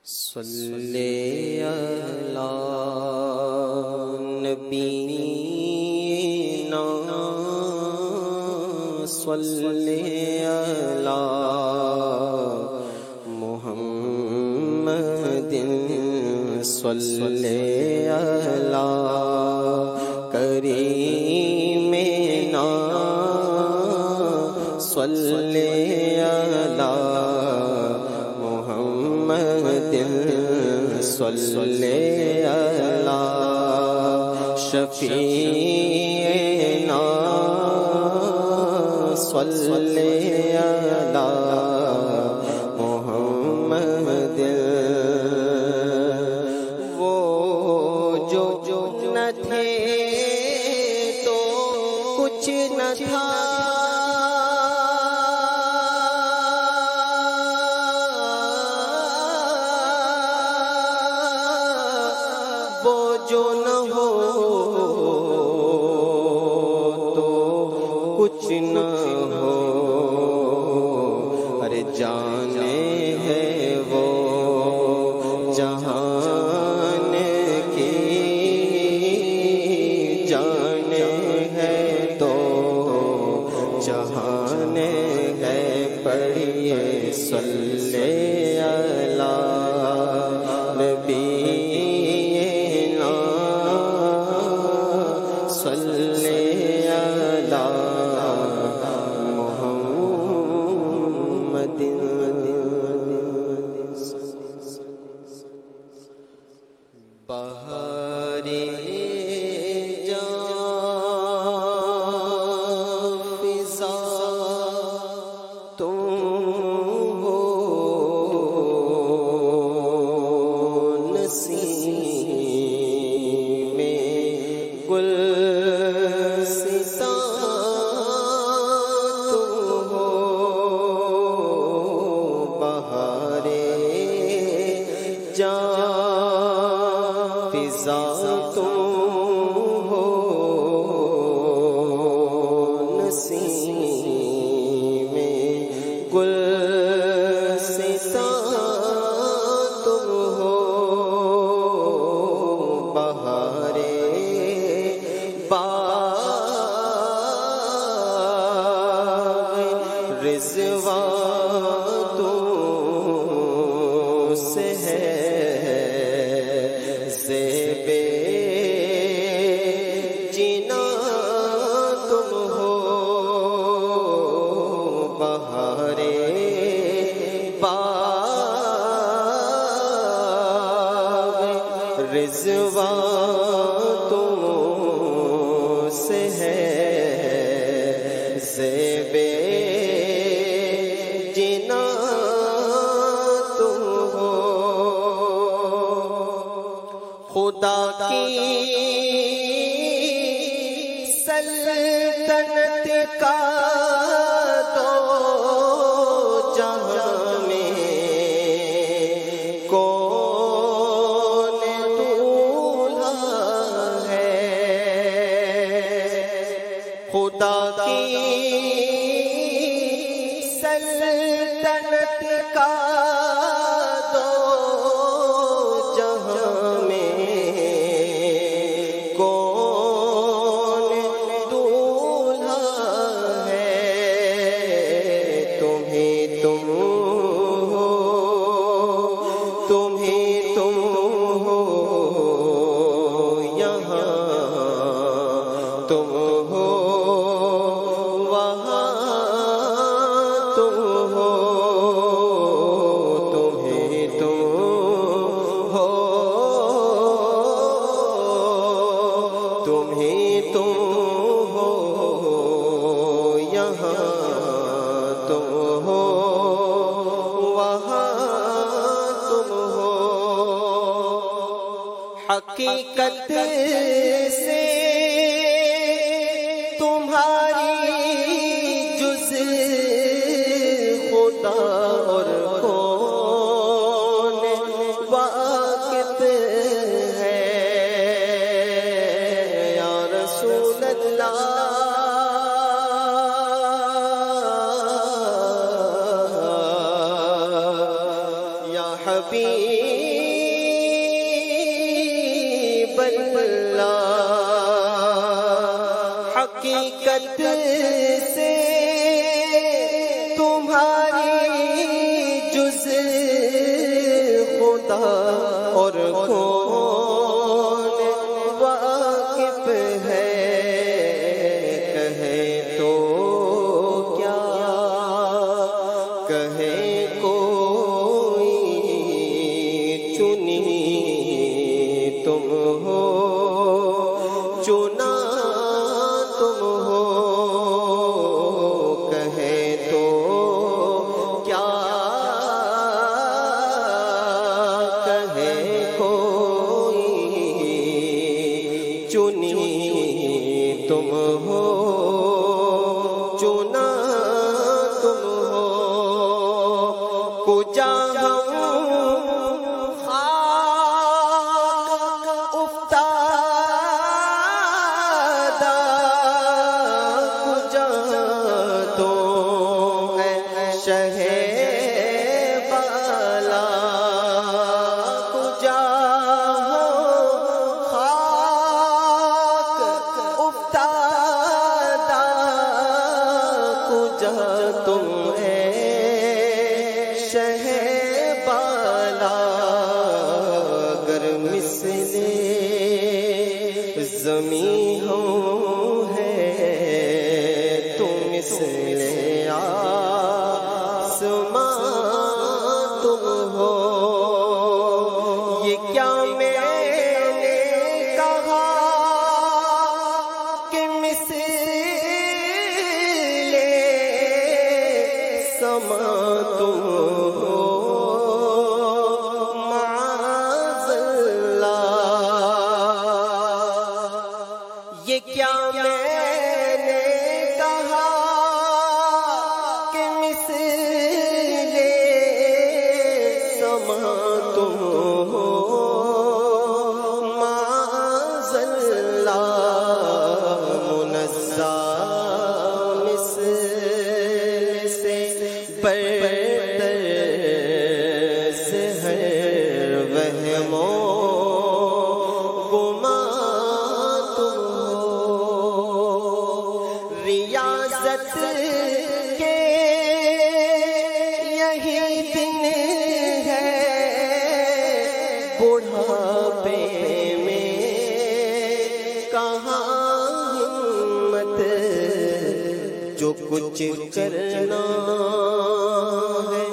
صلی علی نبینا صلی علی محمد صلی علی کریمنا صلی علی محمد صلی علی شفیعنا صلی علی محمد وہ جو نہ تھے تو کچھ نہ تھا، وہ جو نہ ہو تو کچھ نہ ہو، ارے جانے ہے وہ جہان کی، جانے ہے تو جہان ہے، پڑھیے صلی علی نبی صلی علی محمد بہارِ جاں فضا تم ہو، نسیم گل فضا تم ہو، نسیم گلستاں تم ہو، بہار باغ رضوان تم سے ہے، زیبِ جینا تم ہو، بہارِ باغ رضوان تم سے ہے، زیبِ جینا تم ہو، خدا کی سلطنت کا دو جہاں میں کون دولہا ہے، خدا کی سلطنت کا دو جہاں میں کون دولہا ہے، تمہیں تم ہو، تمہیں تم ہو یہاں، تم ہو وہاں، تم ہو، تمہیں تم ہو، تمہیں تم ہو یہاں، تم ہو وہاں، تم ہو، حقیقت سے تمہاری جز خدا اور کون واقف ہے، یا رسول اللہ حبیب اللہ، حقیقت سے تمہاری جز خدا اور کون واقف ہے؟ کہے تو کیا کہے کوئی، چنی تم ہو چنا تم ہو، کہے تو کیا کہے کوئی، چنی تم ہو چنا تم ہو، کجا تم اے شہ بالا، گر مثل زمین ہو ہے تو مثل آسمان تم ہو، یہ کیا میں نے کہا کہ مثل سما تم ہو، معاذ اللہ، یہ کیا میں نے کہا کہ مثل سما تم ہو، معاذ اللہ، منزہ برتر سے ہر وہم و گمان تم ہو، ریاضت کے یہی دن ہے، بڑھاپے میں کہاں ہمت، جو کچھ کرنا ہے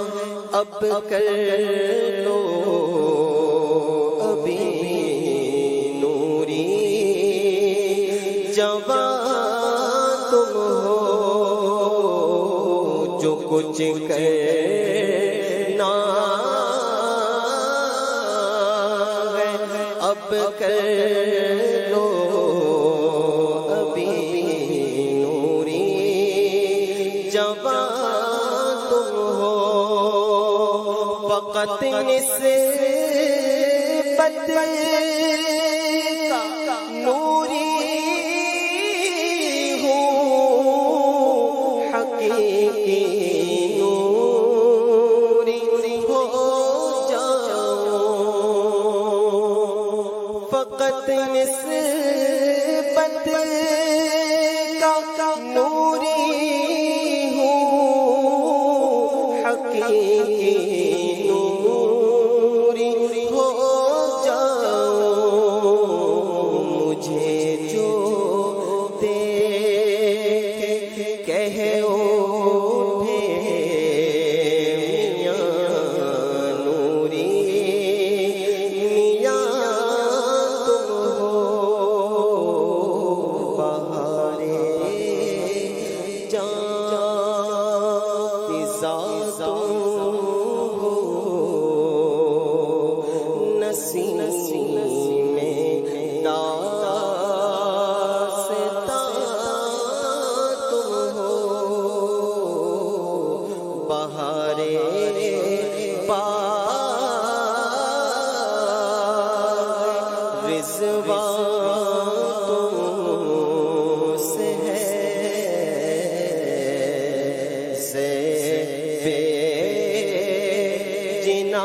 اب کر لو، ابھی نوری جوان تم ہو، جو کچھ کرنا ہے اب کر لو، ابھی جوان تم ہو، فقط نسبت کا نوری ہوں، حقیقی نوری ہو جاؤں، فقط نسبت کا نوری حقیقی نوری ہو جاؤں، مجھے جو دیکھ کہے اٹھے میاں نوری، میاں تم ہو، بہارے جان جنا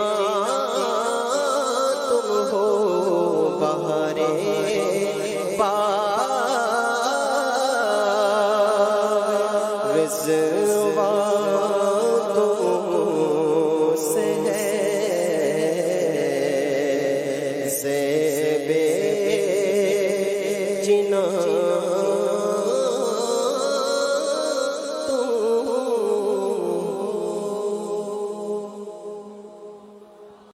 رضوان